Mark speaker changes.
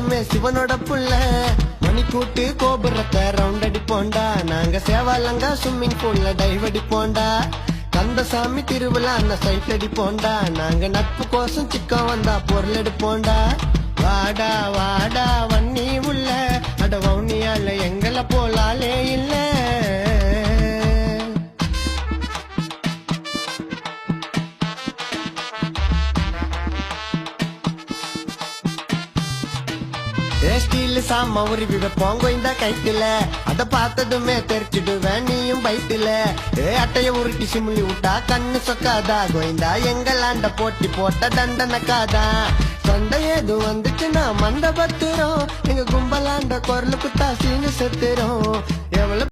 Speaker 1: பார்த்ததுமே சிவனோட புள்ள மணி கூட்டு கோபுரத்தை ரவுண்ட் அடிப்போண்டா. நாங்க சேவாலங்கா ஸ்விம்மிங் பூல்ல டைவ் அடிப்போண்டா. கந்தசாமி திருவிழா அந்த சைட் அடிப்போண்டா. நாங்க நட்பு கோசம் சிக்கம் வந்தா பொருள் எடுப்போண்டா. வாடா வாடா வன்னி உள்ள அட வவுனியால எங்களை போலாலே இல்ல. ஸ்டீல் சாம உருவி வைப்போம் கோயந்தா கைத்துல. அத பார்த்ததுமே தெரிச்சிடுவேன் நீயும் பைட்டுல. அட்டைய உருட்டி சிமுலி விட்டா கண்ணு சொக்காதா கோயந்தா. எங்களாண்ட போட்டி போட்ட தண்டனக்காதா. சண்டை ஏது வந்துச்சுன்னா மண்ட பத்துரும். எங்க கும்பலாண்ட குரல் குத்தா சீனு செத்துரும். எவ்வளவு